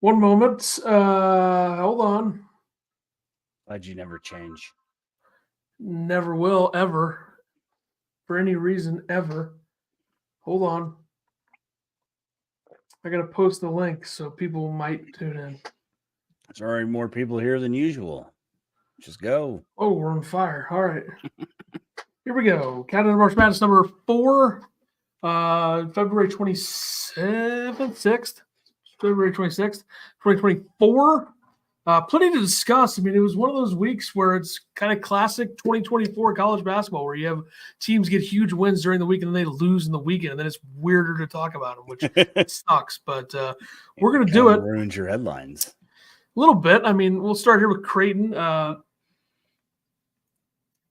One moment. Hold on. Glad you never change. Never will, ever. For any reason, ever. Hold on. I got to post the link so people might tune in. There's already more people here than usual. Just go. Oh, we're on fire. All right. Here we go. Canada March Madness number 4. February 27th, 6th. February 26th, 2024. Plenty to discuss. I mean, it was one of those weeks where it's kind of classic 2024 college basketball, where you have teams get huge wins during the week and then they lose in the weekend, and then it's weirder to talk about them, which sucks. But we're going to do it. Ruins your headlines. A little bit. I mean, we'll start here with Creighton.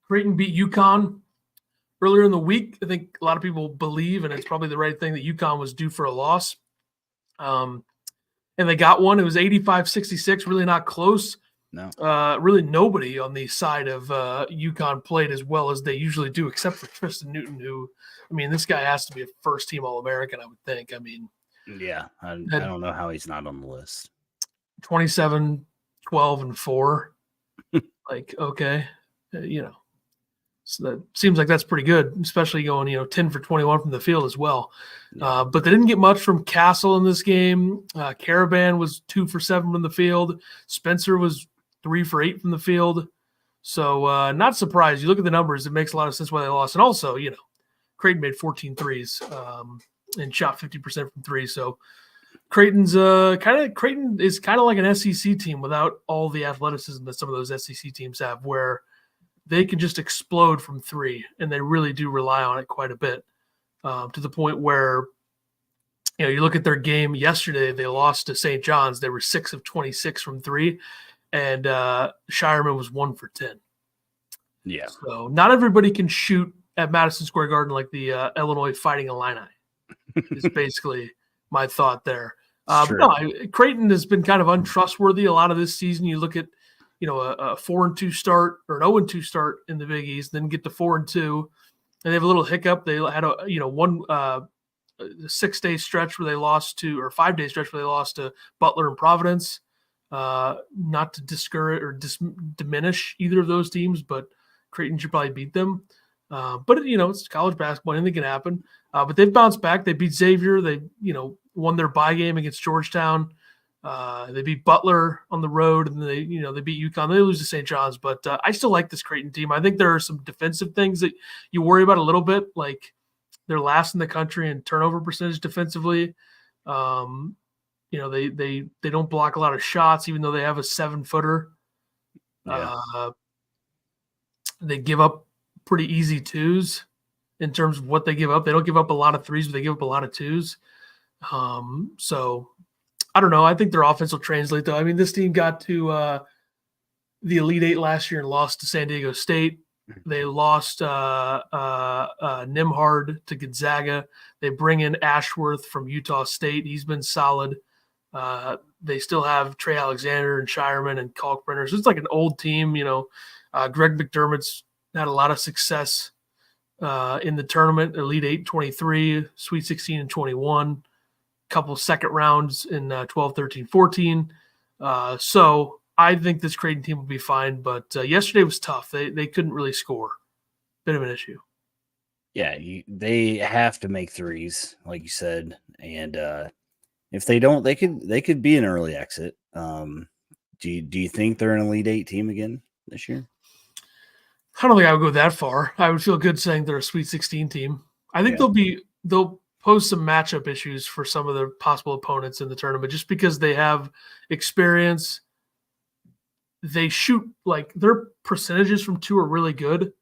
Creighton beat UConn earlier in the week. I think a lot of people believe, and it's probably the right thing, that UConn was due for a loss. And they got one. It was 85-66, really not close. No. Really nobody on the side of UConn played as well as they usually do, except for Tristan Newton, who, I mean, this guy has to be a first-team All-American, I would think. I mean, yeah, I don't know how he's not on the list. 27, 12, and 4. Like, okay, So that seems like that's pretty good, especially going, 10 for 21 from the field as well. Yeah. But they didn't get much from Castle in this game. Caravan was 2 for 7 from the field. Spencer was 3 for 8 from the field. So not surprised. You look at the numbers, it makes a lot of sense why they lost. And also, Creighton made 14 threes and shot 50% from 3. So Creighton is kind of like an SEC team without all the athleticism that some of those SEC teams have, where they can just explode from 3, and they really do rely on it quite a bit, to the point where, you look at their game yesterday, they lost to St. John's. They were 6 of 26 from 3, and Shireman was 1 for 10. Yeah. So not everybody can shoot at Madison Square Garden like the Illinois Fighting Illini is basically my thought there. But no, Creighton has been kind of untrustworthy a lot of this season. You look at a 4-2 start or an 0-2 start in the Big East, then get to 4-2, and they have a little hiccup. They had one 6-day stretch where they lost to, or 5-day stretch where they lost to Butler and Providence. Not to discourage or diminish either of those teams, but Creighton should probably beat them. But it's college basketball; anything can happen. But they've bounced back. They beat Xavier. They won their bye game against Georgetown. They beat Butler on the road, and they beat UConn. They lose to St. John's, but I still like this Creighton team. I think there are some defensive things that you worry about a little bit, like they're last in the country in turnover percentage defensively. They don't block a lot of shots, even though they have a 7-footer. Yeah. They give up pretty easy 2s in terms of what they give up. They don't give up a lot of 3s, but they give up a lot of 2s. So I don't know. I think their offense will translate, though. I mean, this team got to the Elite 8 last year and lost to San Diego State. They lost Nimhard to Gonzaga. They bring in Ashworth from Utah State. He's been solid. They still have Trey Alexander and Shireman and Kalkbrenner. So it's like an old team. Greg McDermott's had a lot of success in the tournament. Elite 8 23, Sweet 16 and 21. Couple second rounds in 12, 13, 14. So I think this Creighton team will be fine, but yesterday was tough. They couldn't really score. Bit of an issue. Yeah, they have to make 3s, like you said, and if they don't, they could be an early exit. Do you think they're an Elite 8 team again this year? I don't think I would go that far. I would feel good saying they're a Sweet 16 team. I think they'll pose some matchup issues for some of their possible opponents in the tournament, just because they have experience. They shoot, like, their percentages from 2 are really good,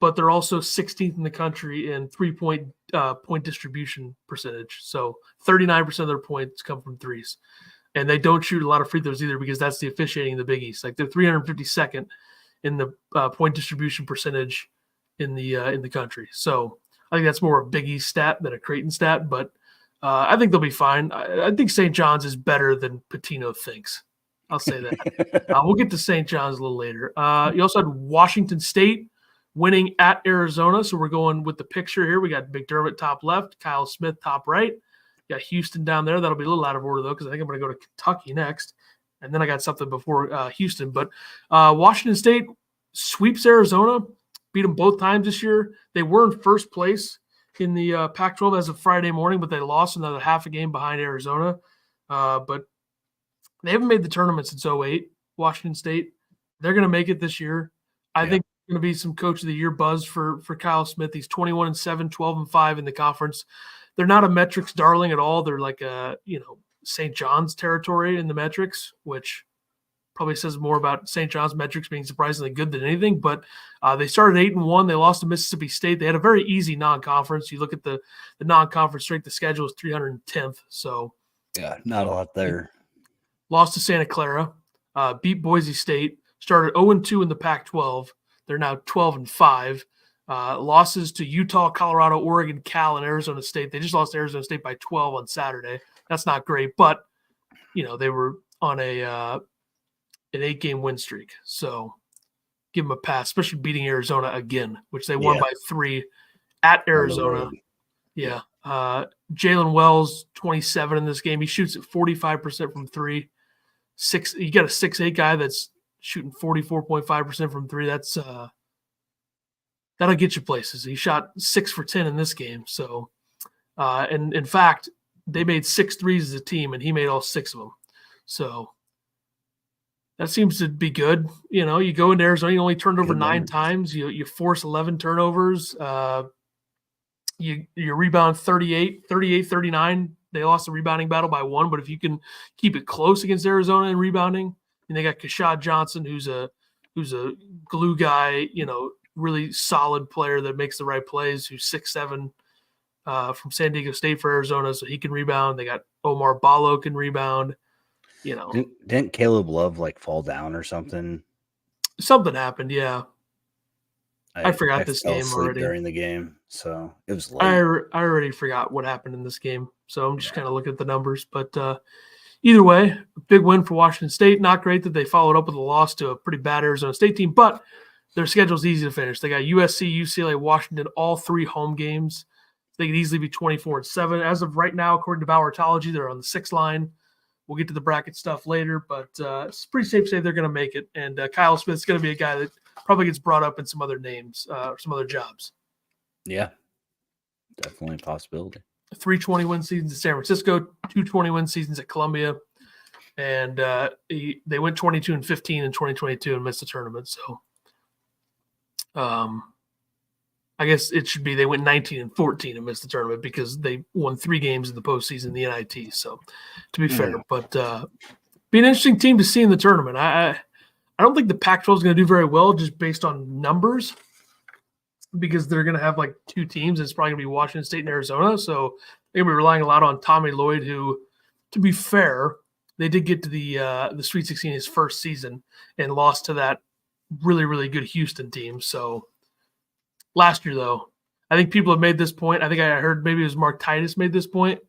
but they're also 16th in the country in 3-point point distribution percentage. So 39% of their points come from 3s, and they don't shoot a lot of free throws either, because that's the officiating in the Big East. Like, they're 352nd in the point distribution percentage in the country. So I think that's more a Big East stat than a Creighton stat, but I think they'll be fine. I think St. John's is better than Patino thinks. I'll say that. We'll get to St. John's a little later. You also had Washington State winning at Arizona, so we're going with the picture here. We got McDermott top left, Kyle Smith top right, Got Houston down there. That'll be a little out of order, though, because I think I'm going to go to Kentucky next. And then I got something before Houston. But Washington State sweeps Arizona, beat them both times this year. They were in first place in the Pac-12 as of Friday morning, but they lost another half a game behind Arizona. But they haven't made the tournament since 2008, Washington State. They're going to make it this year. I think there's going to be some Coach of the Year buzz for Kyle Smith. He's 21-7, 12-5 in the conference. They're not a metrics darling at all. They're like St. John's territory in the metrics, which probably says more about St. John's metrics being surprisingly good than anything. But they started 8-1. They lost to Mississippi State. They had a very easy non-conference. You look at the non-conference strength of schedule is 310th. So yeah, not a lot there. Lost to Santa Clara, beat Boise State, started 0-2 in the Pac-12. They're now 12-5. Losses to Utah, Colorado, Oregon, Cal, and Arizona State. They just lost to Arizona State by 12 on Saturday. That's not great, but they were on an 8-game win streak. So give them a pass, especially beating Arizona again, which they won by 3 at Arizona. Yeah. Jalen Wells, 27 in this game. He shoots at 45% from 3. You got a 6'8" guy that's shooting 44.5% from 3. That's that'll get you places. He shot 6 for 10 in this game. So, and in fact, they made 6 threes as a team, and he made all 6 of them. So that seems to be good. You go into Arizona, you only turned over 9 times. You force 11 turnovers. You rebound 38, 39. They lost the rebounding battle by 1, but if you can keep it close against Arizona in rebounding, and they got Kashad Johnson, who's a glue guy, really solid player that makes the right plays, who's 6'7", from San Diego State for Arizona, so he can rebound. They got Omar Ballo can rebound. Didn't Caleb Love fall down or something? Something happened, yeah. I forgot this fell game asleep already during the game, so it was late. I already forgot what happened in this game, so I'm just kind of looking at the numbers. But either way, big win for Washington State. Not great that they followed up with a loss to a pretty bad Arizona State team, but their schedule's easy to finish. They got USC, UCLA, Washington, all 3 home games. They could easily be 24-7. As of right now, according to Bracketology, they're on the 6th line. We'll get to the bracket stuff later, but it's pretty safe to say they're going to make it. And Kyle Smith's going to be a guy that probably gets brought up in some other names, some other jobs. Yeah, definitely a possibility. 3 20-win seasons at San Francisco, 2 20-win seasons at Columbia, and they went 22-15 in 2022 and missed the tournament. So, I guess it should be they went 19-14 and missed the tournament because they won 3 games in the postseason in the NIT. So, to be fair, but be an interesting team to see in the tournament. I don't think the Pac-12 is going to do very well just based on numbers because they're going to have 2 teams. It's probably going to be Washington State and Arizona. So they're going to be relying a lot on Tommy Lloyd, who, to be fair, they did get to the Sweet 16 his first season and lost to that really, really good Houston team. So last year, though, I think people have made this point. I think I heard maybe it was Mark Titus made this point.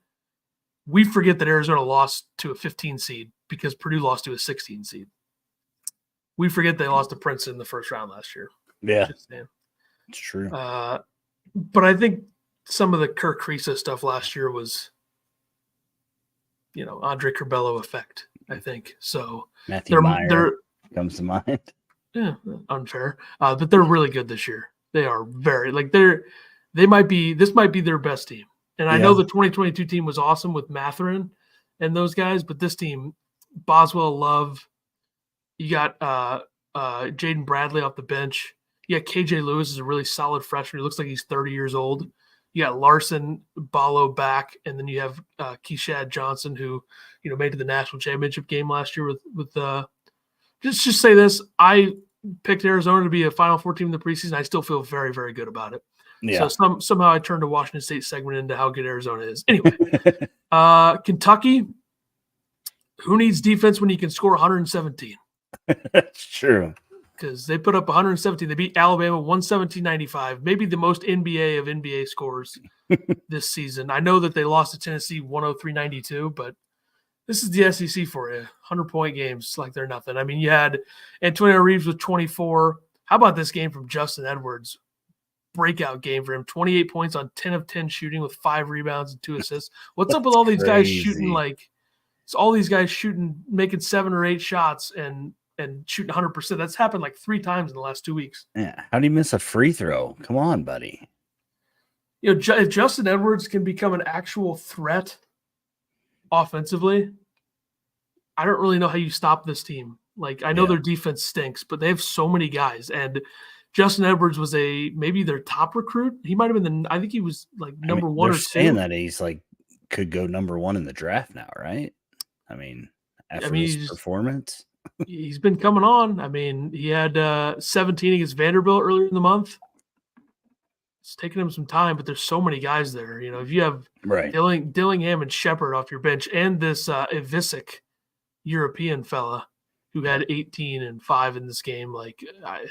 We forget that Arizona lost to a 15 seed because Purdue lost to a 16 seed. We forget they lost to Princeton in the first round last year. Yeah, it's true. But I think some of the Kirk Kriisa stuff last year was, Andre Curbelo effect, I think. So Matthew Meyer comes to mind. Yeah, unfair. But they're really good this year. They are very this might be their best team. And I know the 2022 team was awesome with Mathurin and those guys, but this team, Boswell, Love, you got Jaden Bradley off the bench. You got KJ Lewis is a really solid freshman. He looks like he's 30 years old. You got Larson, Ballo back, and then you have Keshad Johnson, who made to the national championship game last year with just say this. I picked Arizona to be a Final Four team in the preseason. I still feel very, very good about it. Yeah. So somehow I turned a Washington State segment into how good Arizona is. Anyway, Kentucky, who needs defense when you can score 117? That's true. Because they put up 117. They beat Alabama 117-95, maybe the most NBA of NBA scores this season. I know that they lost to Tennessee 103-92, but this is the SEC for you. 100-point games like they're nothing. I mean, you had Antonio Reeves with 24. How about this game from Justin Edwards? breakout game for him. 28 points on 10 of 10 shooting with 5 rebounds and 2 assists. What's up with all these guys shooting making 7 or 8 shots and shooting 100%? That's happened like 3 times in the last 2 weeks. Yeah. How do you miss a free throw? Come on, buddy. If Justin Edwards can become an actual threat offensively, I don't really know how you stop this team. Like, I know their defense stinks, but they have so many guys. And Justin Edwards was maybe their top recruit. He might have been I think he was like number 1 or 2. Saying that he's like could go number 1 in the draft now, right? I mean, after his performance. He's been coming on. I mean, he had 17 against Vanderbilt earlier in the month. It's taking him some time, but there's so many guys there. You know, if you have Dillingham and Shepard off your bench and this Ivisic European fella who had 18 and 5 in this game, like I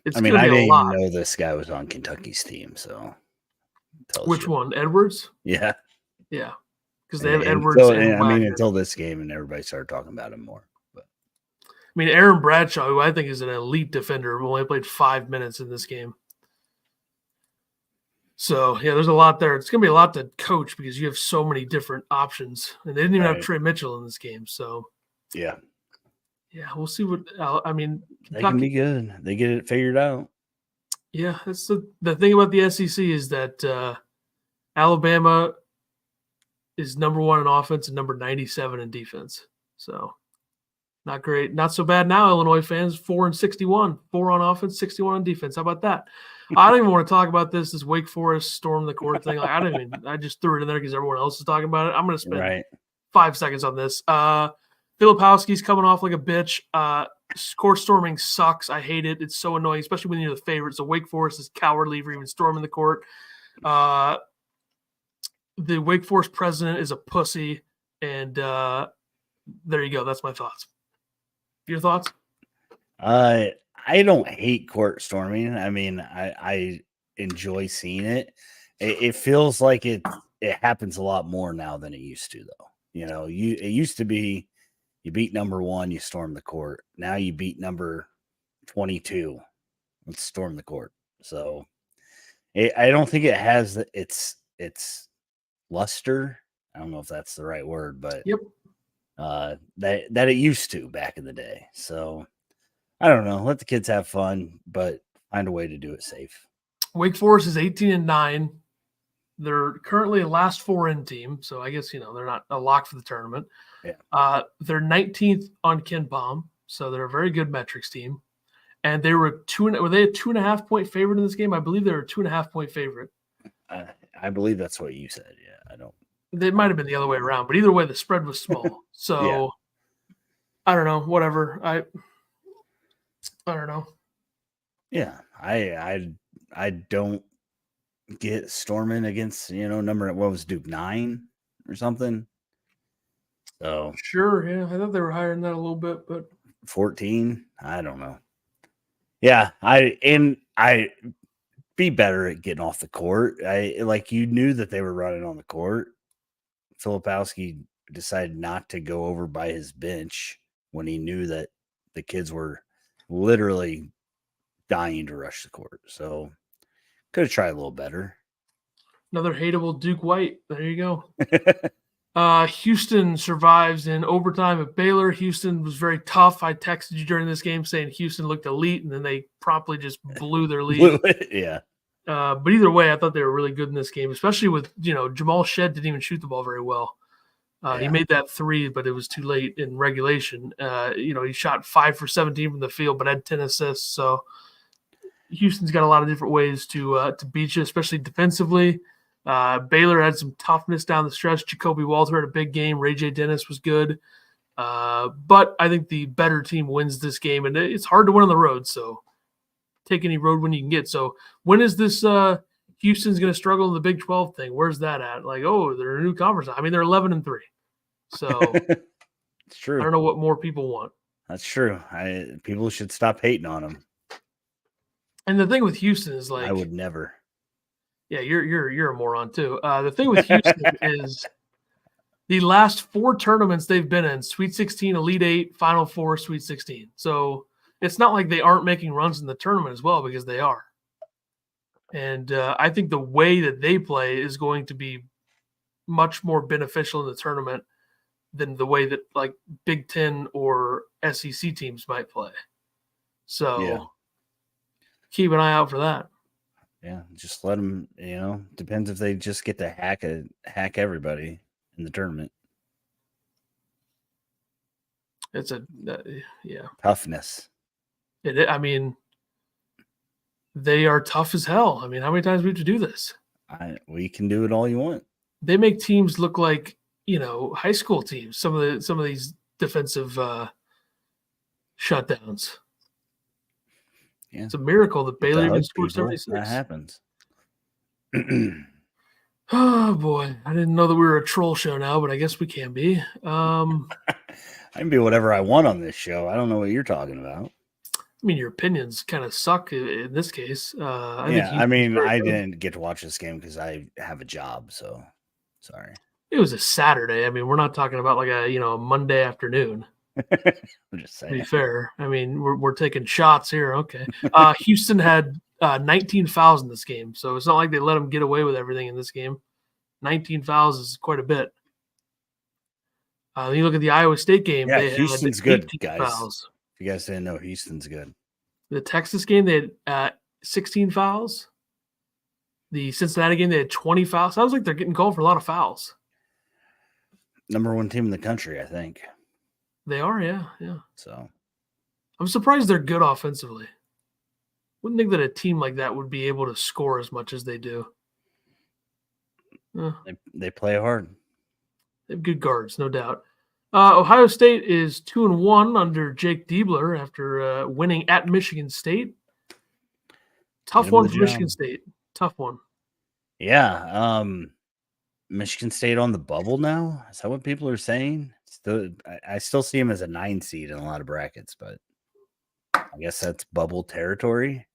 didn't even know this guy was on Kentucky's team. So, which one, Edwards? Yeah, because they have Edwards. Until this game, and everybody started talking about him more. But I mean, Aaron Bradshaw, who I think is an elite defender, only played 5 minutes in this game. So, yeah, there's a lot there. It's going to be a lot to coach because you have so many different options. And they didn't even have Trey Mitchell in this game. So, yeah, we'll see what – I mean – they can be good. They get it figured out. Yeah, that's the thing about the SEC is that Alabama is number 1 in offense and number 97 in defense. So, not great. Not so bad now, Illinois fans. 4-61. 4 on offense, 61 on defense. How about that? I don't even want to talk about this Wake Forest storm the court thing. Like, I just threw it in there because everyone else is talking about it. I'm going to spend 5 seconds on this. Filipowski's coming off like a bitch. Court storming sucks. I hate it. It's so annoying, especially when you're the favorite. So Wake Forest is cowardly for even storming the court. The Wake Forest president is a pussy. And there you go. That's my thoughts. Your thoughts? I don't hate court storming. I mean, I enjoy seeing it. It feels like it happens a lot more now than it used to, though. You know, it used to be you beat number 1, you storm the court. Now you beat number 22, let's storm the court. So I don't think it has its luster. I don't know if that's the right word, but that it used to back in the day. So I don't know. Let the kids have fun, but find a way to do it safe. Wake Forest is 18-9. They're currently a last 4 in team, so I guess they're not a lock for the tournament. Yeah. They're 19th on KenPom, so they're a very good metrics team. And they were a 2.5 point favorite in this game? I believe they were a 2.5 point favorite. I believe that's what you said. Yeah, I don't. They might have been the other way around, but either way, the spread was small. So I don't know. Whatever. I don't know. Yeah, I don't get storming against number, what was Duke, 9 or something. So sure, yeah, I thought they were higher than that a little bit, but 14. I don't know. Yeah, I be better at getting off the court. You knew that they were running on the court. Filipowski decided not to go over by his bench when he knew that the kids were literally dying to rush the court. So could have tried a little better. Another hateable Duke White. There you go. Houston survives in overtime at Baylor. Houston was very tough. I texted you during this game saying Houston looked elite, and then they promptly just blew their lead. Yeah. But either way, I thought they were really good in this game, especially with, Jamal Shedd didn't even shoot the ball very well. He made that 3, but it was too late in regulation. He shot 5 for 17 from the field, but had 10 assists. So Houston's got a lot of different ways to beat you, especially defensively. Baylor had some toughness down the stretch. Jacoby Walter had a big game. Ray J. Dennis was good. But I think the better team wins this game, and it's hard to win on the road. So take any road win you can get. So when is this Houston's going to struggle in the Big 12 thing? Where's that at? Like, they're a new conference. I mean, they're 11-3. So it's true. I don't know what more people want. That's true. People should stop hating on them. And the thing with Houston is I would never. Yeah, you're a moron too. The thing with Houston is the last 4 tournaments they've been in: Sweet 16, Elite 8, Final 4, Sweet 16. So it's not like they aren't making runs in the tournament as well, because they are. And I think the way that they play is going to be much more beneficial in the tournament than the way that like Big Ten or SEC teams might play. So keep an eye out for that. Yeah, just let them, depends if they just get to hack everybody in the tournament. It's Toughness. I mean, they are tough as hell. I mean, how many times do we have to do this? We can do it all you want. They make teams look like, high school teams. Some of these defensive shutdowns. Yeah. It's a miracle that Baylor even scored 76. That happens. Oh boy, I didn't know that we were a troll show now, but I guess we can be. I can be whatever I want on this show. I don't know what you're talking about. I mean, your opinions kind of suck in this case. I didn't get to watch this game because I have a job, so sorry. It was a Saturday. I mean, we're not talking about like a Monday afternoon. I'm just saying. To be fair, I mean, we're taking shots here. Okay. Houston had 19 fouls in this game, so it's not like they let them get away with everything in this game. 19 fouls is quite a bit. You look at the Iowa State game. Yeah, they Houston's had good, guys. Fouls. If you guys didn't know, Houston's good. The Texas game, they had 16 fouls. The Cincinnati game, they had 20 fouls. Sounds like they're getting called for a lot of fouls. Number one team in the country, I think. They are, yeah. So I'm surprised they're good offensively. Wouldn't think that a team like that would be able to score as much as they do. They play hard. They have good guards, no doubt. Ohio State is 2-1 under Jake Diebler after winning at Michigan State. Tough one for Michigan State. Tough one. Yeah. Michigan State on the bubble now? Is that what people are saying? I still see him as a 9 seed in a lot of brackets, but I guess that's bubble territory.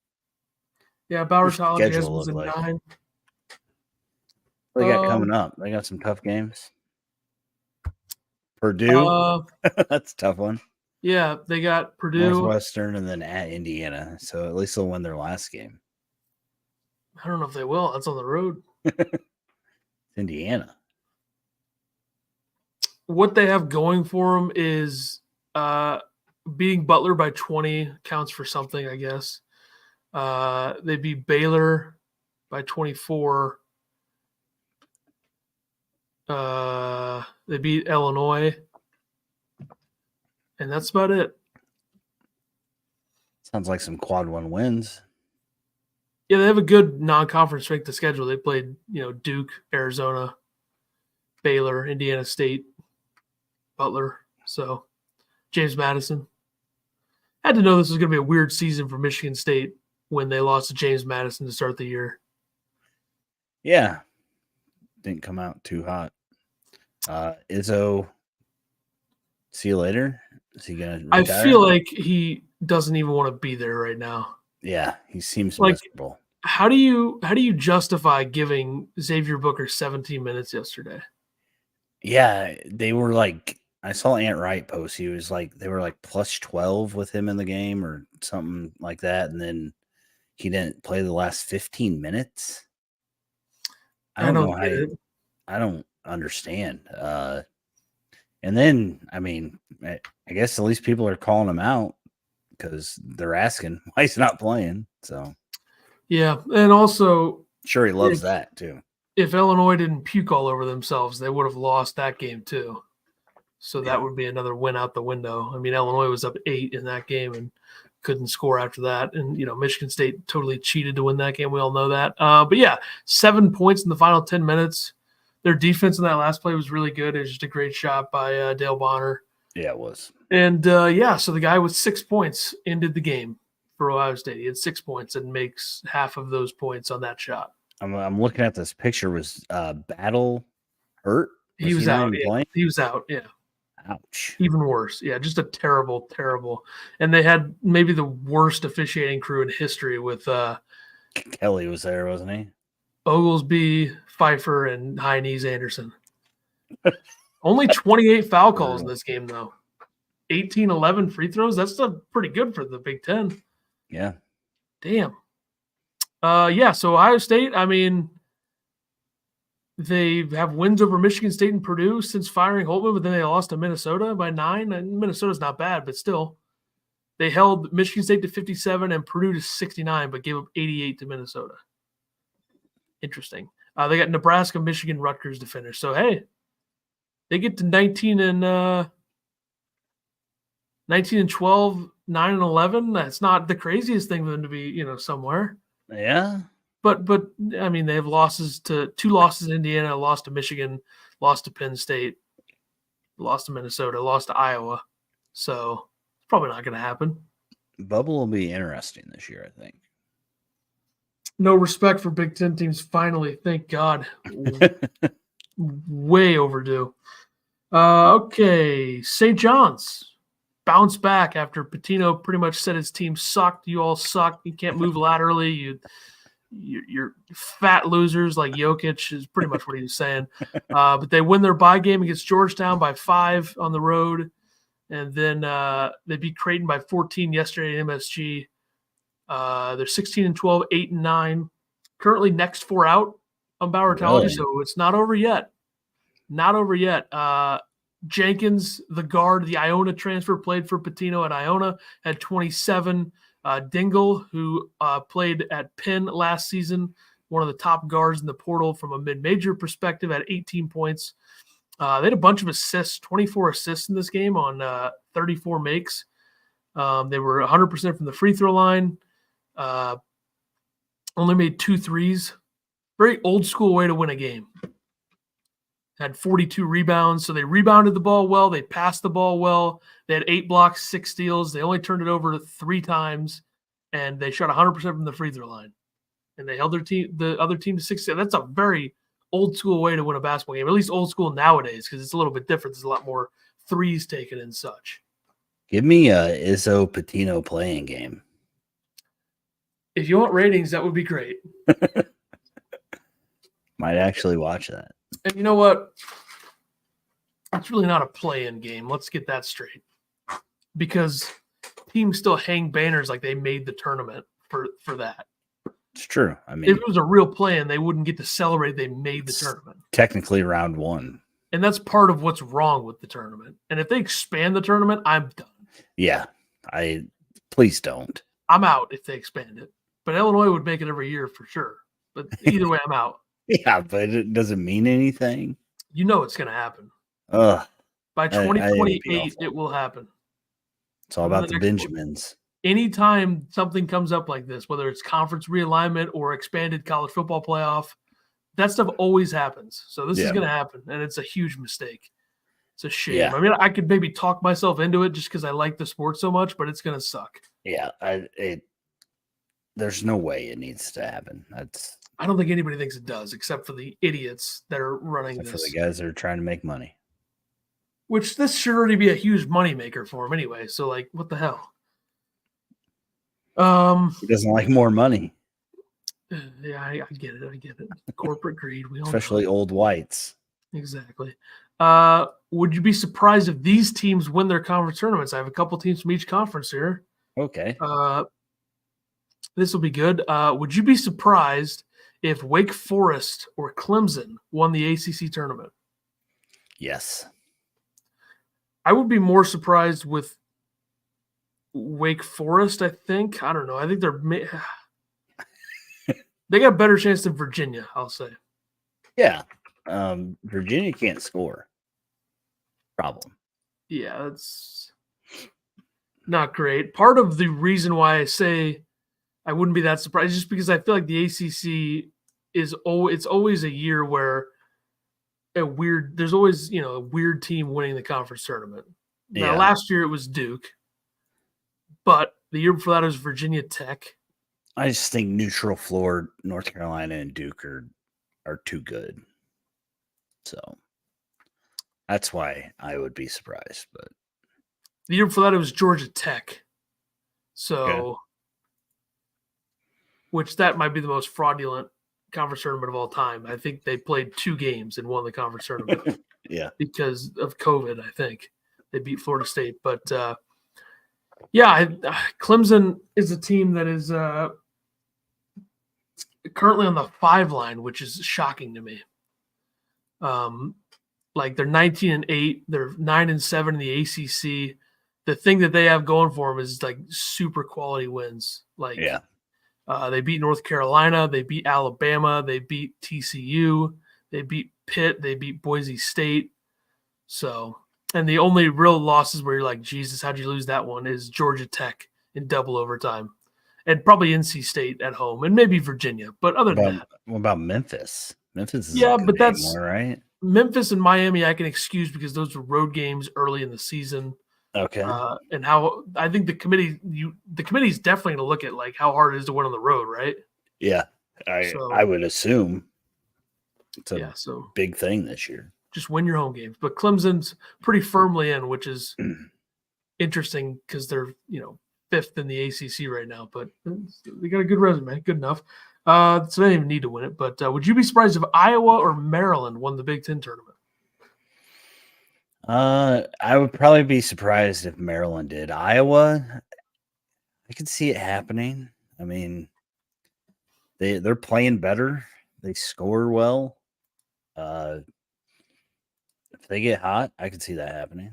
Yeah, Bracketology has was a 9. What they got coming up? They got some tough games. Purdue, that's a tough one. Yeah, they got Purdue, Northwestern, and then at Indiana. So at least they'll win their last game. I don't know if they will. That's on the road. Indiana. What they have going for them is beating Butler by 20 counts for something, I guess. They beat Baylor by 24. They beat Illinois, and that's about it. Sounds like some quad 1 wins. Yeah, they have a good non-conference strength of schedule. They played, Duke, Arizona, Baylor, Indiana State, Butler. So, James Madison. I had to know this was going to be a weird season for Michigan State when they lost to James Madison to start the year. Yeah. Didn't come out too hot. Izzo, see you later. Is he going to retire? I feel like he doesn't even want to be there right now. Yeah, he seems miserable. How do you justify giving Xavier Booker 17 minutes yesterday? Yeah, they were like, I saw Ant Wright post. He was like, they were like plus 12 with him in the game or something like that, and then he didn't play the last 15 minutes. I don't know how. I don't understand. And then, I mean, I guess at least people are calling him out because they're asking why he's not playing. So, yeah, and also, sure, he loves that too. If Illinois didn't puke all over themselves, they would have lost that game too. So that would be another win out the window. I mean, Illinois was up 8 in that game and couldn't score after that. And, Michigan State totally cheated to win that game. We all know that. But yeah, 7 points in the final 10 minutes. Their defense in that last play was really good. It was just a great shot by Dale Bonner. Yeah, it was. And, so the guy with 6 points ended the game for Ohio State. He had 6 points and makes half of those points on that shot. I'm looking at this picture. Was Battle hurt? He was out. Yeah. He was out, yeah. Ouch. Even worse. Yeah, just a terrible, terrible. And they had maybe the worst officiating crew in history with Kelly was there, wasn't he? Oglesby, Pfeiffer, and High-Knees Anderson. Only 28 foul calls in this game, though. 18-11 free throws. That's still pretty good for the Big Ten. Yeah. Damn. Yeah, so Ohio State, I mean, they have wins over Michigan State and Purdue since firing Holtman, but then they lost to Minnesota by 9. And Minnesota's not bad, but still. They held Michigan State to 57 and Purdue to 69, but gave up 88 to Minnesota. Interesting. They got Nebraska, Michigan, Rutgers to finish. So, hey, they get to 19 and 12, 9 and 11. That's not the craziest thing for them to be, somewhere. Yeah. But I mean, they have two losses in Indiana, lost to Michigan, lost to Penn State, lost to Minnesota, lost to Iowa. So it's probably not going to happen. Bubble will be interesting this year, I think. No respect for Big Ten teams. Finally, thank God. Way overdue. Okay, St. John's bounced back after Pitino pretty much said his team sucked. You all suck. You can't move laterally. You're fat losers like Jokic is pretty much what he was saying. But they win their bye game against Georgetown by 5 on the road. And then they beat Creighton by 14 yesterday at MSG. They're 16 and 12, 8 and 9. Currently next 4 out on Bracketology, Really? so it's not over yet. Not over yet. Jenkins, the guard, the Iona transfer, played for Pitino at Iona, had 27. Dingle, who played at Penn last season, one of the top guards in the portal from a mid-major perspective, had 18 points. They had a bunch of assists, 24 assists in this game on 34 makes. They were 100% from the free throw line. Only made 2 threes. Very old school way to win a game. Had 42 rebounds, so they rebounded the ball well. They passed the ball well. They had 8 blocks, 6 steals. They only turned it over 3 times, and they shot 100% from the free throw line. And they held the other team to 6. That's a very old school way to win a basketball game, at least old school nowadays, because it's a little bit different. There's a lot more threes taken and such. Give me a Izzo Pitino playing game. If you want ratings, that would be great. Might actually watch that. And you know what? It's really not a play-in game. Let's get that straight. Because teams still hang banners like they made the tournament for that. It's true. I mean, if it was a real play-in, they wouldn't get to celebrate they made the tournament. Technically round 1. And that's part of what's wrong with the tournament. And if they expand the tournament, I'm done. Yeah. Please don't. I'm out if they expand it. But Illinois would make it every year for sure. But either way, I'm out. Yeah, but it doesn't mean anything. You know it's going to happen. By 2028, it will happen. It's all about the Benjamins. Anytime something comes up like this, whether it's conference realignment or expanded college football playoff, that stuff always happens. So this is going to happen, and it's a huge mistake. It's a shame. Yeah. I mean, I could maybe talk myself into it just because I like the sport so much, but it's going to suck. Yeah, there's no way it needs to happen. I don't think anybody thinks it does, except for the idiots that are running this. For the guys that are trying to make money. Which this should already be a huge moneymaker for them anyway. So, like, what the hell? He doesn't like more money. Yeah, I get it. I get it. Corporate greed. We all Especially old whites. Exactly. Would you be surprised if these teams win their conference tournaments? I have a couple teams from each conference here. Okay. This will be good. Would you be surprised if Wake Forest or Clemson won the ACC tournament? Yes. I would be more surprised with Wake Forest, I think. I don't know. I think they got a better chance than Virginia, I'll say. Yeah. Virginia can't score. Problem. Yeah, that's not great. Part of the reason why I say I wouldn't be that surprised is just because I feel like the ACC it's always a year where there's always, a weird team winning the conference tournament. Now, last year it was Duke, but the year before that it was Virginia Tech. I just think neutral floor North Carolina and Duke are too good. So that's why I would be surprised. But the year before that it was Georgia Tech. So, which that might be the most fraudulent conference tournament of all time. I think they played 2 games and won the conference tournament. Yeah. Because of COVID, I think. They beat Florida State. But, Clemson is a team that is currently on the 5 line, which is shocking to me. Like they're 19-8, they're 9-7 in the ACC. The thing that they have going for them is like super quality wins. Like, they beat North Carolina, they beat Alabama, they beat TCU, they beat Pitt, they beat Boise State. So, and the only real losses where you're like, Jesus, how'd you lose that one? Is Georgia Tech in double overtime, and probably NC State at home, and maybe Virginia. But other than that, what about Memphis? Memphis is but that's anymore, right? Memphis and Miami I can excuse because those were road games early in the season. Okay. And how I think the committee's definitely going to look at like how hard it is to win on the road, right? Yeah, I would assume it's a big thing this year. Just win your home games. But Clemson's pretty firmly in, which is interesting because they're 5th in the ACC right now. But they got a good resume, good enough. So they don't even need to win it. But would you be surprised if Iowa or Maryland won the Big Ten tournament? I would probably be surprised if Maryland did. Iowa, I could see it happening. I mean, they're playing better. They score well. If they get hot, I could see that happening.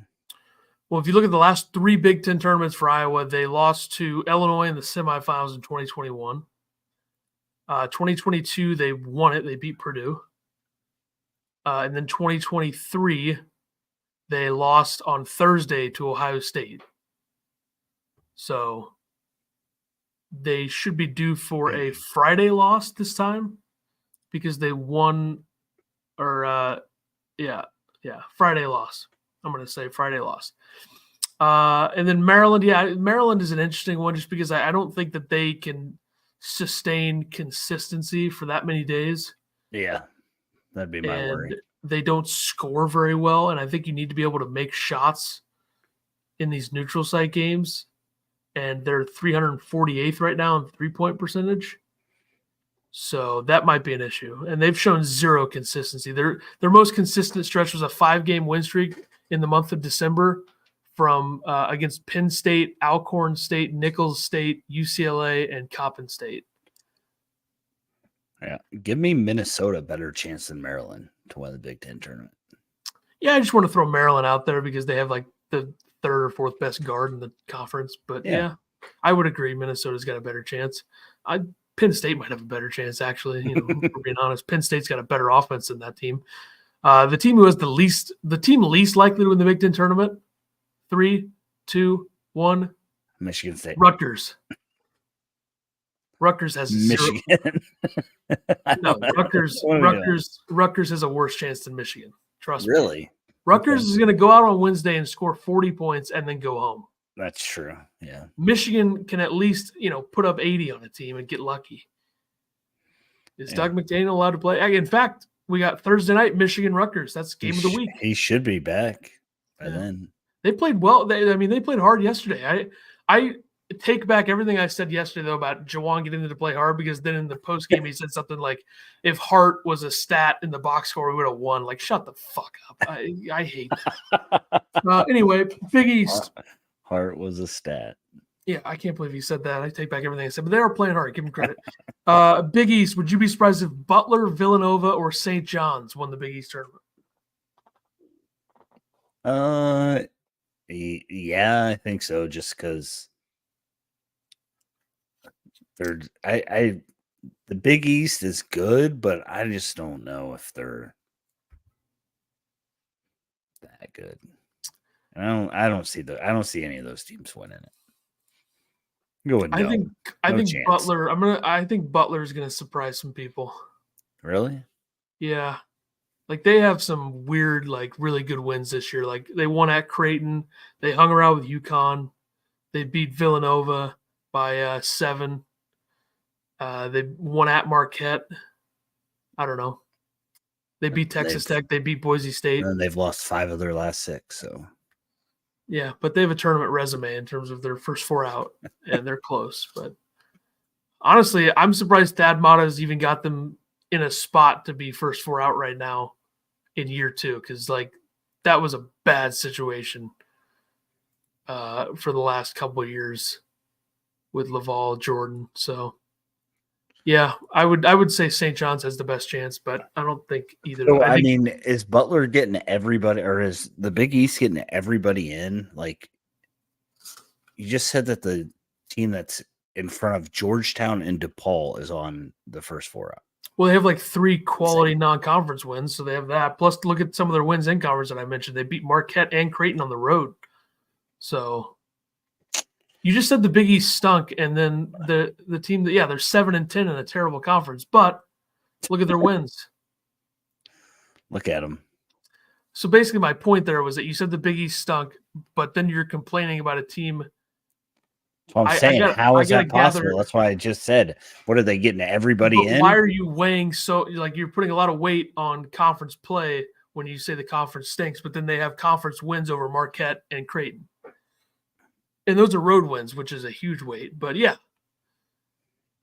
Well, if you look at the last 3 Big Ten tournaments for Iowa, they lost to Illinois in the semifinals in 2021. 2022, they won it. They beat Purdue. And then 2023, they lost on Thursday to Ohio State. So they should be due for a Friday loss this time because they won Friday loss. I'm going to say Friday loss. And then Maryland, Maryland is an interesting one just because I don't think that they can sustain consistency for that many days. Yeah, that'd be my worry. They don't score very well, and I think you need to be able to make shots in these neutral site games. And they're 348th right now in 3-point percentage. So that might be an issue. And they've shown zero consistency. Their most consistent stretch was a 5-game win streak in the month of December from against Penn State, Alcorn State, Nicholls State, UCLA, and Coppin State. Yeah, give me Minnesota a better chance than Maryland to win the Big Ten tournament. Yeah, I just want to throw Maryland out there because they have like the 3rd or 4th best guard in the conference. But yeah I would agree Minnesota's got a better chance. Penn State might have a better chance, actually. For being honest, Penn State's got a better offense than that team. The team who has the team least likely to win the Big Ten tournament. 3, 2, 1. Michigan State. Rutgers. Rutgers has Michigan. No, Rutgers has a worse chance than Michigan. Trust me. Really? Rutgers is going to go out on Wednesday and score 40 points and then go home. That's true. Yeah. Michigan can at least, put up 80 on a team and get lucky. Is Doug McDaniel allowed to play? In fact, we got Thursday night, Michigan-Rutgers. That's game of the week. He should be back by then. They played well. They played hard yesterday. I take back everything I said yesterday, though, about Jawan getting to play hard, because then in the postgame he said something like, if Hart was a stat in the box score, we would have won. Like, shut the fuck up. I hate that. Anyway, Big East. Hart was a stat. Yeah, I can't believe he said that. I take back everything I said, but they are playing hard. Give them credit. Big East, would you be surprised if Butler, Villanova, or St. John's won the Big East tournament? Yeah, I think so. Just because the Big East is good, but I just don't know if they're that good. I don't see any of those teams winning it. Go with no. I think chance. Butler. I think Butler is gonna surprise some people. Really? Yeah. Like, they have some weird, like, really good wins this year. Like, they won at Creighton. They hung around with UConn. They beat Villanova by 7. They won at Marquette. I don't know. They beat Texas Tech. They beat Boise State. And they've lost 5 of their last 6. So. Yeah, but they have a tournament resume in terms of their first 4 out, and they're close. But honestly, I'm surprised Thad Matta's even got them in a spot to be first 4 out right now in year 2, because like that was a bad situation for the last couple of years with Laval, Jordan. So Yeah, I would say St. John's has the best chance, but I don't think either. So, I mean, is Butler getting everybody, or is the Big East getting everybody in? Like, you just said that the team that's in front of Georgetown and DePaul is on the first 4 out. Well, they have like 3 quality non-conference wins, so they have that. Plus, look at some of their wins in conference that I mentioned. They beat Marquette and Creighton on the road. So you just said the Big East stunk, and then the team that they're 7-10 in a terrible conference. But look at their wins. Look at them. So basically, my point there was that you said the Big East stunk, but then you're complaining about a team. So I'm saying, how is that possible? That's why I just said, what are they getting everybody in? Why are you weighing you're putting a lot of weight on conference play when you say the conference stinks, but then they have conference wins over Marquette and Creighton. And those are road wins, which is a huge weight. But yeah,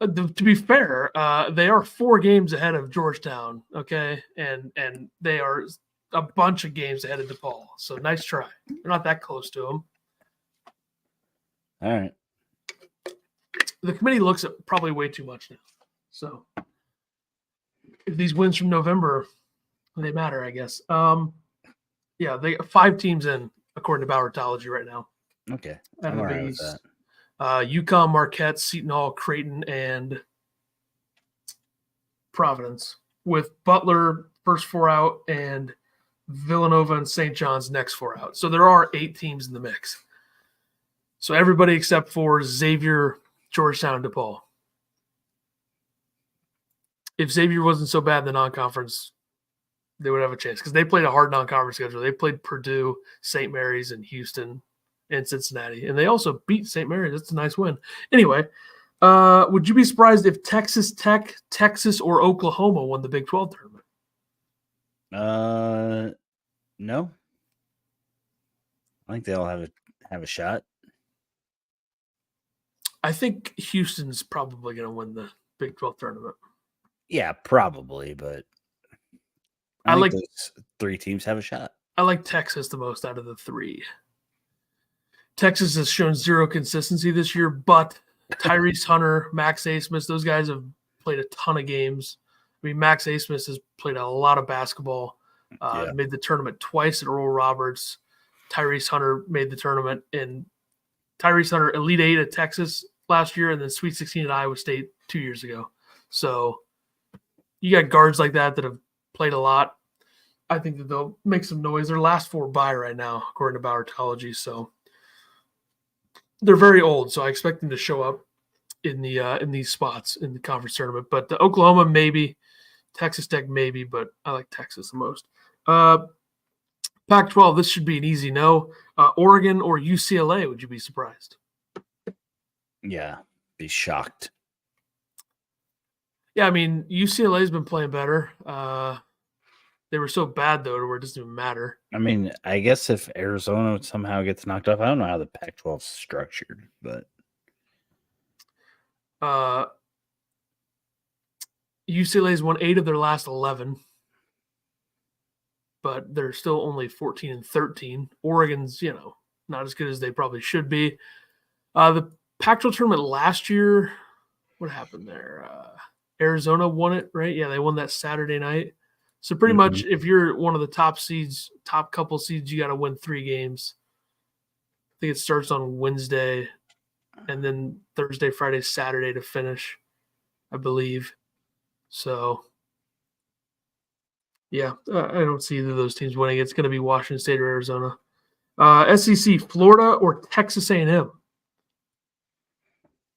to be fair, they are 4 games ahead of Georgetown, okay? And they are a bunch of games ahead of DePaul. So nice try. They're not that close to them. All right. The committee looks at probably way too much now. So if these wins from November, they matter, I guess. Yeah, they got 5 teams in, according to Bracketology right now. Okay. I'm all right with that. UConn, Marquette, Seton Hall, Creighton, and Providence, with Butler first 4 out and Villanova and St. John's next 4 out. So there are 8 teams in the mix. So everybody except for Xavier, Georgetown, and DePaul. If Xavier wasn't so bad in the non-conference, they would have a chance because they played a hard non-conference schedule. They played Purdue, St. Mary's, and Houston, and Cincinnati. And they also beat St. Mary's. That's a nice win. Anyway, would you be surprised if Texas Tech, Texas, or Oklahoma won the Big 12 tournament? No. I think they all have a shot. I think Houston's probably going to win the Big 12 tournament. Yeah, probably, but I like those 3 teams have a shot. I like Texas the most out of the 3. Texas has shown 0 consistency this year, but Tyrese Hunter, Max Asmus, those guys have played a ton of games. I mean, Max Asmus has played a lot of basketball, made the tournament twice at Oral Roberts. Tyrese Hunter made the tournament in Tyrese Hunter Elite 8 at Texas last year and then Sweet 16 at Iowa State 2 years ago. So you got guards like that have played a lot. I think that they'll make some noise. Their last 4 bye right now, according to Bracketology. So they're very old, so I expect them to show up in these spots in the conference tournament. But the Oklahoma maybe, Texas Tech maybe, but I like Texas the most. Pac-12, this should be an easy no. Oregon or UCLA, would you be surprised? Yeah, be shocked. Yeah, I mean, UCLA's been playing better. They were so bad, though, to where it doesn't even matter. I mean, I guess if Arizona somehow gets knocked off, I don't know how the Pac-12 is structured, but UCLA's won 8 of their last 11, but they're still only 14-13. Oregon's, not as good as they probably should be. The Pac-12 tournament last year, what happened there? Arizona won it, right? Yeah, they won that Saturday night. So pretty much if you're one of the top couple seeds, you got to win 3 games. I think it starts on Wednesday and then Thursday, Friday, Saturday to finish, I believe. So, yeah, I don't see either of those teams winning. It's going to be Washington State or Arizona. SEC, Florida or Texas A&M?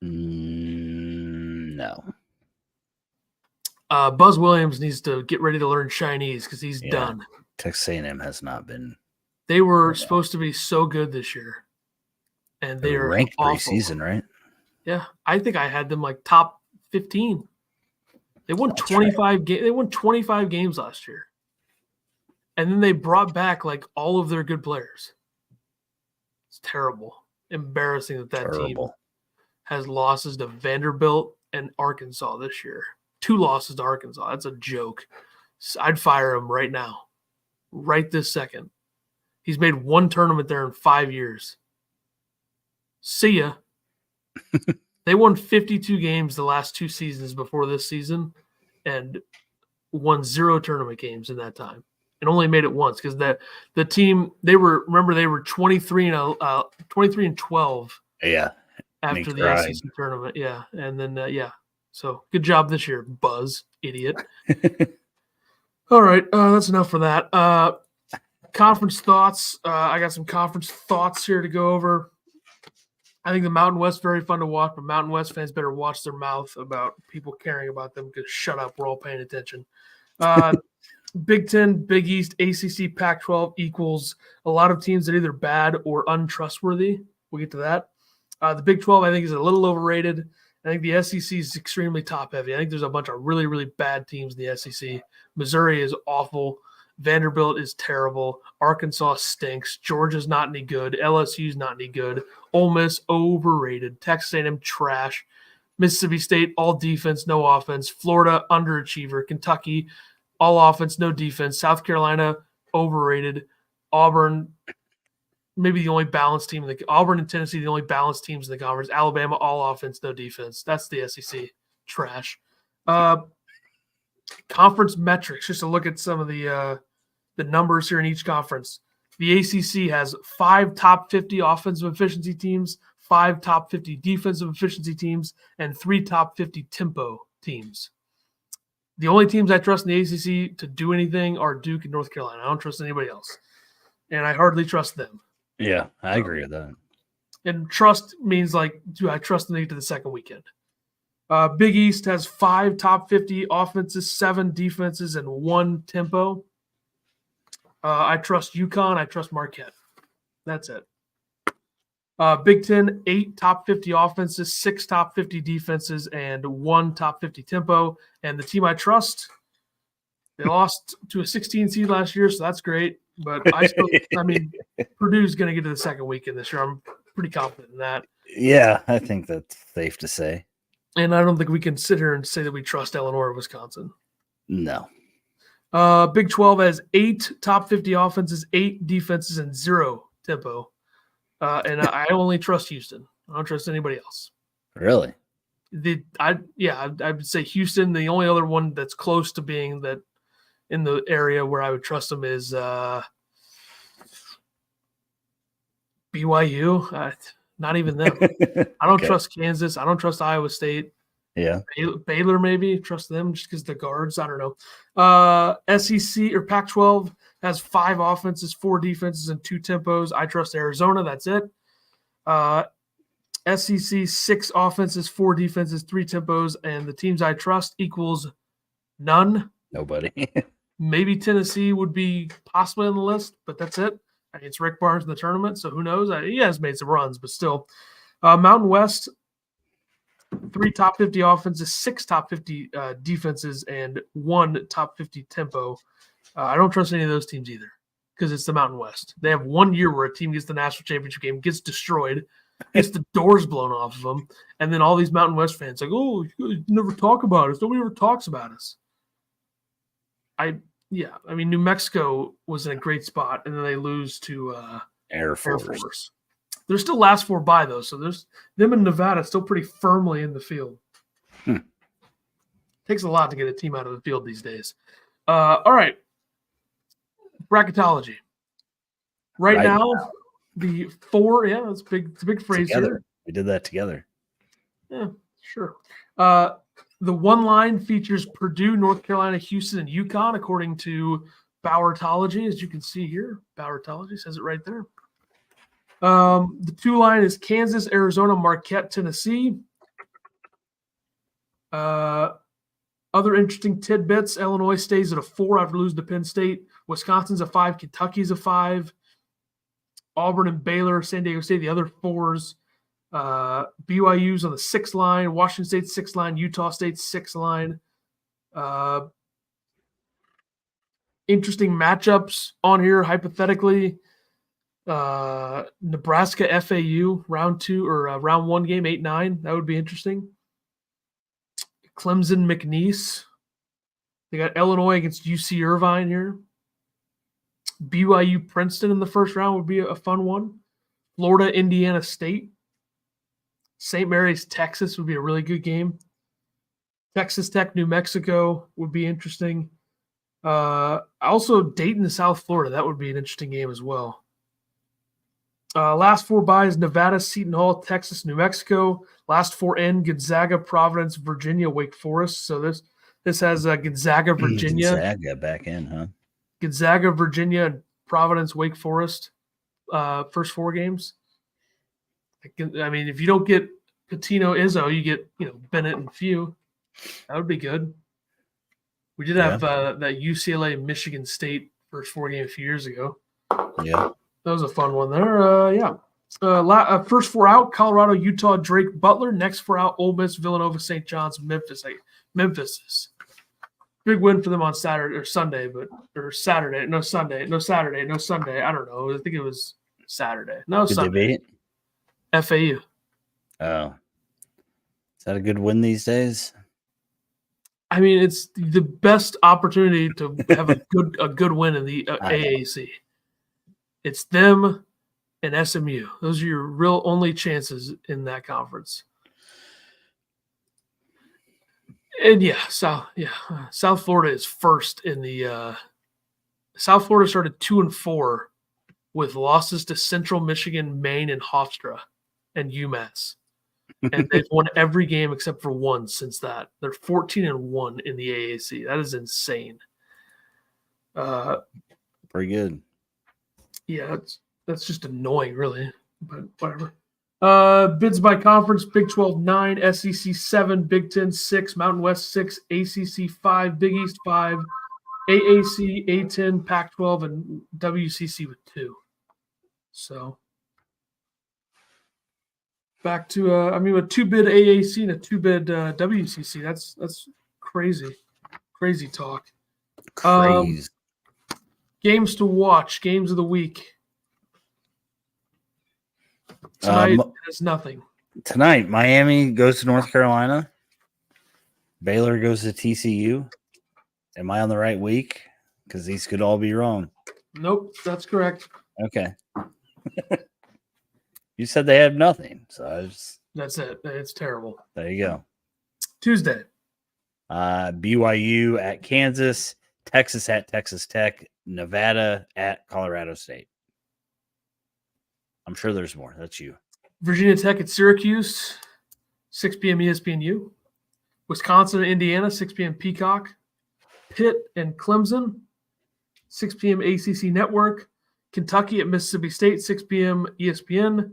No. Buzz Williams needs to get ready to learn Chinese because he's done. Texas A&M has not been. They were supposed to be so good this year, and they are ranked awful. Preseason, right? Yeah, I think I had them like top 15. They won 25 games. They won 25 games last year, and then they brought back like all of their good players. It's terrible, embarrassing that team has losses to Vanderbilt and Arkansas this year. 2 losses to Arkansas. That's a joke. I'd fire him right now, right this second. He's made 1 tournament there in 5 years. See ya. They won 52 games the last 2 seasons before this season and won 0 tournament games in that time. And only made it once because the team they were 23 and 12. Yeah. After the SEC tournament. Yeah. And then So good job this year, Buzz, idiot. All right, that's enough for that. Conference thoughts. I got some conference thoughts here to go over. I think the Mountain West very fun to watch, but Mountain West fans better watch their mouth about people caring about them because shut up, we're all paying attention. Big 10, Big East, ACC, Pac-12 equals a lot of teams that are either bad or untrustworthy. We'll get to that. The Big 12, I think, is a little overrated. I think the SEC is extremely top-heavy. I think there's a bunch of really, really bad teams in the SEC. Missouri is awful. Vanderbilt is terrible. Arkansas stinks. Georgia's not any good. LSU's not any good. Ole Miss, overrated. Texas A&M, trash. Mississippi State, all defense, no offense. Florida, underachiever. Kentucky, all offense, no defense. South Carolina, overrated. Auburn, maybe the only balanced team. Auburn and Tennessee, the only balanced teams in the conference. Alabama, all offense, no defense. That's the SEC. Trash. Conference metrics, just to look at some of the numbers here in each conference. The ACC has 5 top 50 offensive efficiency teams, 5 top 50 defensive efficiency teams, and 3 top 50 tempo teams. The only teams I trust in the ACC to do anything are Duke and North Carolina. I don't trust anybody else, and I hardly trust them. Yeah, I agree with that. And trust means do I trust them to get to the second weekend? Big East has 5 top 50 offenses, 7 defenses, and 1 tempo. I trust UConn. I trust Marquette. That's it. Big 10, 8 top 50 offenses, 6 top 50 defenses, and 1 top 50 tempo. And the team I trust, they lost to a 16 seed last year, so that's great. But Purdue's going to get to the second weekend this year. I'm pretty confident in that. Yeah, I think that's safe to say. And I don't think we can sit here and say that we trust Illinois or Wisconsin. No. Big 12 has 8 top 50 offenses, 8 defenses, and 0 tempo. And I only trust Houston. I don't trust anybody else. Really? I would say Houston. The only other one that's close to being that in the area where I would trust them is BYU. Not even them. I don't trust Kansas. I don't trust Iowa State. Yeah. Baylor, maybe. Trust them just because the guards. I don't know. SEC or Pac-12 has 5 offenses, 4 defenses, and 2 tempos. I trust Arizona. That's it. SEC, 6 offenses, 4 defenses, 3 tempos, and the teams I trust equals none. Nobody. Maybe Tennessee would be possibly on the list, but that's it. I mean, it's Rick Barnes in the tournament, so who knows? He has made some runs, but still. Mountain West, 3 top 50 offenses, 6 top 50 defenses, and 1 top 50 tempo. I don't trust any of those teams either because it's the Mountain West. They have 1 year where a team gets the national championship game, gets destroyed, gets the doors blown off of them, and then all these Mountain West fans you guys never talk about us. Nobody ever talks about us. New Mexico was in a great spot, and then they lose to Air Force. They're still last 4 by, though, so there's them in Nevada still pretty firmly in the field. Takes a lot to get a team out of the field these days. All right. Bracketology. Right now, the 4, it's it's a big phrase together. Here. We did that together. Yeah, sure. The 1 line features Purdue, North Carolina, Houston, and UConn, according to Bracketology, as you can see here. Bracketology says it right there. The 2 line is Kansas, Arizona, Marquette, Tennessee. Other interesting tidbits: Illinois stays at a 4 after losing to Penn State. Wisconsin's a 5. Kentucky's a 5. Auburn and Baylor, San Diego State, the other 4s. BYU's on the 6 line. Washington State's 6 line. Utah State's 6 line. Interesting matchups on here, hypothetically. Nebraska FAU round 2 or round 1 game 8-9. That would be interesting. Clemson McNeese. They got Illinois against UC Irvine here. BYU Princeton in the first round would be a fun one. Florida Indiana State. St. Mary's, Texas would be a really good game. Texas Tech, New Mexico would be interesting. Also, Dayton, South Florida. That would be an interesting game as well. Last 4 byes: Nevada, Seton Hall, Texas, New Mexico. Last 4 in: Gonzaga, Providence, Virginia, Wake Forest. So this has Gonzaga, Virginia. Gonzaga back in, huh? Gonzaga, Virginia, Providence, Wake Forest. First 4 games. I mean, if you don't get Patino, Izzo, you get Bennett and Few. That would be good. We did have that UCLA, Michigan State first 4 game a few years ago. Yeah. That was a fun one there. First 4 out: Colorado, Utah, Drake, Butler. Next 4 out: Ole Miss, Villanova, St. John's, Memphis. Memphis is big win for them on Saturday or Sunday, or Saturday. No Sunday. No Saturday. No Sunday. I don't know. I think it was Saturday. No, Did Sunday. They beat? FAU. Oh, is that a good win these days? I mean, it's the best opportunity to have a good win in the AAC. It's them and SMU. Those are your real only chances in that conference. And South Florida is first in the. South Florida started 2-4 with losses to Central Michigan, Maine, and Hofstra, and UMass. And they've won every game except for 1 since that. They're 14-1 in the AAC. That is insane. Pretty good. Yeah, that's just annoying, really. But whatever. Bids by conference: Big 12 9, SEC 7, Big 10 6, Mountain West 6, ACC 5, Big East 5, AAC A10, Pac-12, and WCC with 2. So back to a 2-bid AAC and a 2-bid WCC. That's crazy talk. Crazy. Games to watch, games of the week. Tonight is nothing. Tonight, Miami goes to North Carolina. Baylor goes to TCU. Am I on the right week? Because these could all be wrong. Nope, that's correct. Okay. You said they have nothing, so that's it. It's terrible. There you go. Tuesday. BYU at Kansas, Texas at Texas Tech, Nevada at Colorado State. I'm sure there's more. That's you. Virginia Tech at Syracuse, 6 p.m. ESPNU. Wisconsin and Indiana, 6 p.m. Peacock. Pitt and Clemson, 6 p.m. ACC Network. Kentucky at Mississippi State, 6 p.m. ESPN.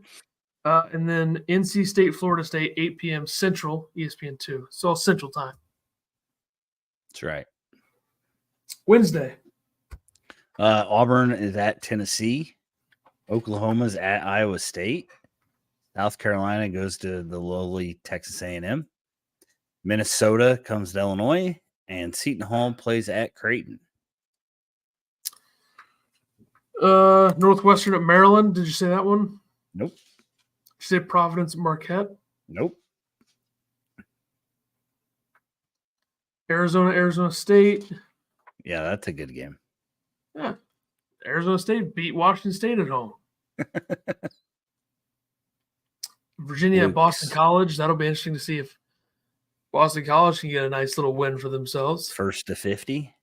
And then NC State, Florida State, 8 p.m. Central, ESPN2. It's all Central time. That's right. Wednesday. Auburn is at Tennessee. Oklahoma's at Iowa State. South Carolina goes to the lowly Texas A&M. Minnesota comes to Illinois. And Seton Hall plays at Creighton. Northwestern at Maryland. Did you say that one? Nope. Did you say Providence at Marquette? Nope. Arizona State. Yeah, that's a good game. Yeah. Arizona State beat Washington State at home. Virginia at Boston College. That'll be interesting to see if Boston College can get a nice little win for themselves. First to 50.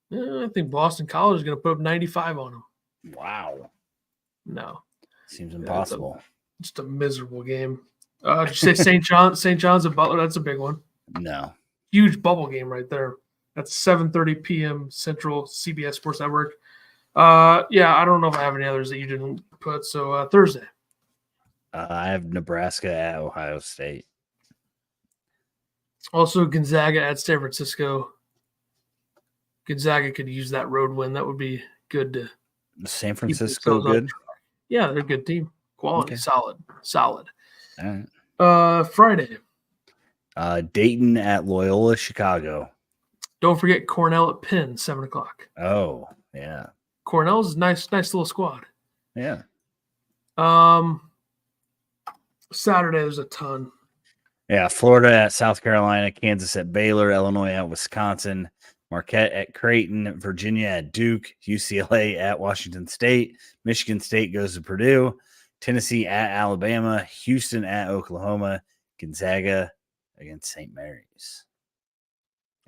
Yeah, I think Boston College is going to put up 95 on them. Wow. No. Seems impossible. Just a miserable game. Did you say St. John's at Butler? That's a big one. No. Huge bubble game right there. That's 7:30 p.m. Central, CBS Sports Network. I don't know if I have any others that you didn't put. So Thursday. I have Nebraska at Ohio State. Also, Gonzaga at San Francisco. Gonzaga could use that road win. That would be good to. San Francisco good? Yeah, they're a good team. Quality, okay. Solid. All right. Friday. Dayton at Loyola Chicago. Don't forget Cornell at Penn, 7:00. Oh, yeah. Cornell's a nice little squad. Yeah. Saturday, there's a ton. Yeah, Florida at South Carolina, Kansas at Baylor, Illinois at Wisconsin, Marquette at Creighton, Virginia at Duke, UCLA at Washington State, Michigan State goes to Purdue, Tennessee at Alabama, Houston at Oklahoma, Gonzaga against St. Mary's.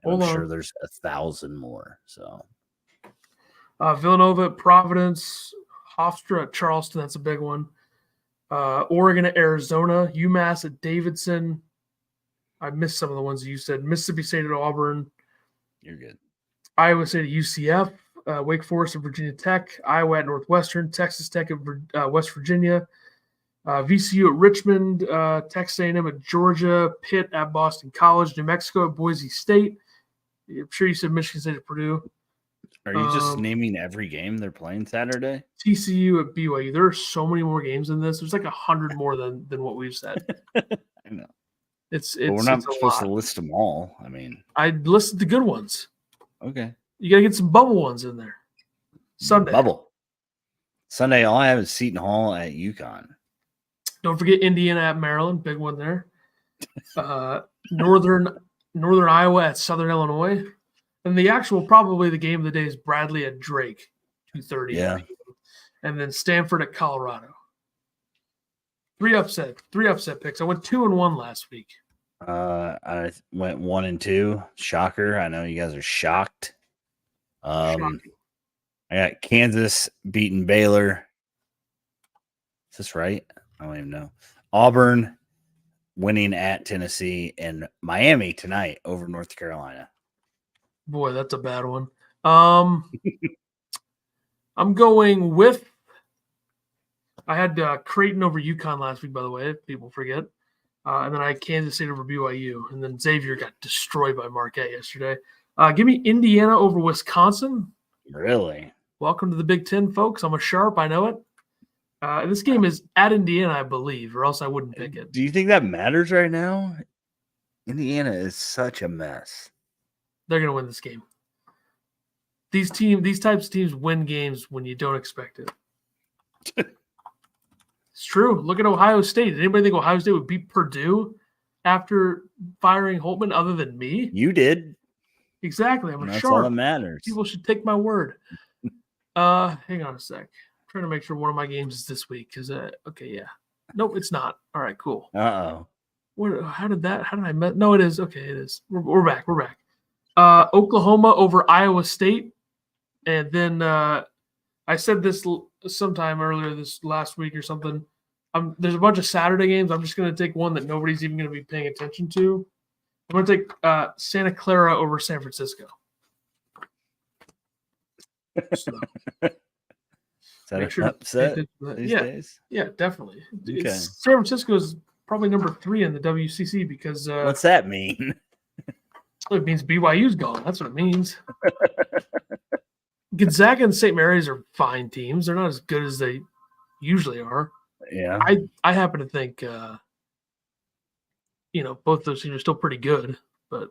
And I'm sure there's 1,000 more. So Villanova at Providence, Hofstra at Charleston. That's a big one. Oregon at Arizona, UMass at Davidson. I missed some of the ones you said. Mississippi State at Auburn. You're good. Iowa State at UCF, Wake Forest at Virginia Tech, Iowa at Northwestern, Texas Tech at West Virginia, VCU at Richmond, Texas A&M at Georgia, Pitt at Boston College, New Mexico at Boise State. I'm sure you said Michigan State at Purdue. Are you just naming every game they're playing Saturday? TCU at BYU. There are so many more games than this. There's like 100 more than what we've said. I know. But we're not supposed to list them all. I mean, I listed the good ones. Okay. You got to get some bubble ones in there. Sunday. Sunday, all I have is Seton Hall at UConn. Don't forget Indiana at Maryland. Big one there. Northern Iowa at Southern Illinois. And probably the game of the day is Bradley at Drake, 2:30. Yeah. And then Stanford at Colorado. Three upset picks. I went 2-1 last week. I went 1-2. Shocker. I know you guys are shocked. I got Kansas beating Baylor. Is this right? I don't even know. Auburn winning at Tennessee, and Miami tonight over North Carolina. Boy, that's a bad one. I'm going with I had Creighton over UConn last week, by the way, if people forget. And then I had Kansas State over BYU. And then Xavier got destroyed by Marquette yesterday. Give me Indiana over Wisconsin. Really? Welcome to the Big Ten, folks. I'm a sharp. I know it. This game is at Indiana, I believe, or else I wouldn't pick it. Do you think that matters right now? Indiana is such a mess. They're going to win this game. These types of teams win games when you don't expect it. It's true. Look at Ohio State. Did anybody think Ohio State would beat Purdue after firing Holtman other than me? You did. Exactly. I'm a That's sharp. all that matters. People should take my word. Hang on a sec. I'm trying to make sure one of my games is this week because yeah. Nope, it's not. All right, cool. Uh-oh. How did I met? No, it is. Okay, it is. We're back. We're back. Oklahoma over Iowa State. And then I said this sometime earlier this last week or something. There's a bunch of Saturday games. I'm just going to take one that nobody's even going to be paying attention to. I'm going to take Santa Clara over San Francisco. So, is that an upset these days? Yeah, definitely. Okay. San Francisco is probably number 3 in the WCC because what's that mean? It means BYU's gone. That's what it means. Gonzaga and St. Mary's are fine teams. They're not as good as they usually are. Yeah. I happen to think both those teams are still pretty good, but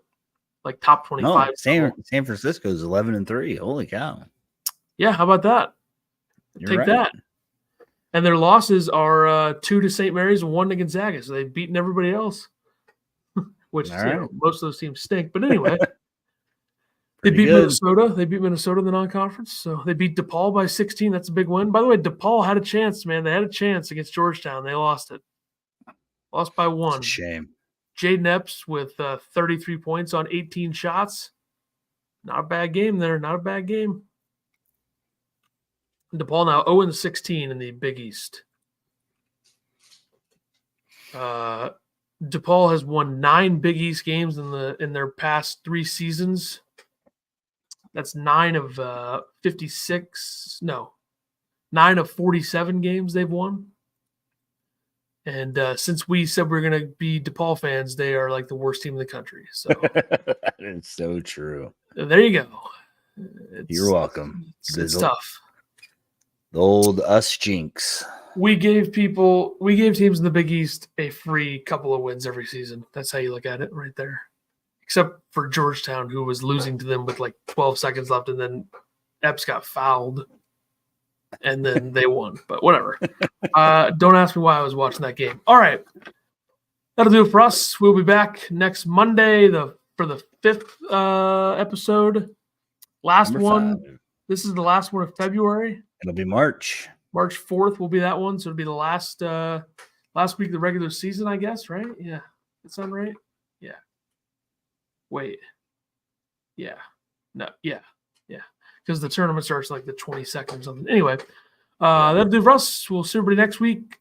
like top 25. No, San Francisco's 11-3. Holy cow. Yeah, how about that? Take that. And their losses are 2 to St. Mary's and 1 to Gonzaga, so they've beaten everybody else. Which most of those teams stink. But anyway, they beat Minnesota. They beat Minnesota in the non-conference. So they beat DePaul by 16. That's a big win. By the way, DePaul had a chance, man. They had a chance against Georgetown. They lost it. Lost by 1. It's a shame. Jaden Epps with 33 points on 18 shots. Not a bad game there. Not a bad game. DePaul now 0-16 in the Big East. DePaul has won 9 Big East games in their past 3 seasons. That's 9 of 56. No, 9 of 47 games they've won. And since we said we're going to be DePaul fans, they are like the worst team in the country. So that is so true. There you go. You're welcome. It's tough. The old us jinx. We gave teams in the Big East a free couple of wins every season. That's how you look at it right there. Except for Georgetown, who was losing to them with like 12 seconds left, and then Epps got fouled, and then they won. But whatever. Don't ask me why I was watching that game. All right. That'll do it for us. We'll be back next Monday for the 5th episode. Last Number one. 5. This is the last one of February. It'll be March. March 4th will be that one. So it'll be the last week of the regular season, I guess, right? Yeah. That sound right? Yeah. Wait. Yeah. No. Yeah. Yeah. Because the tournament starts like the 22nd or something. Anyway, that'll do for us. We'll see everybody next week.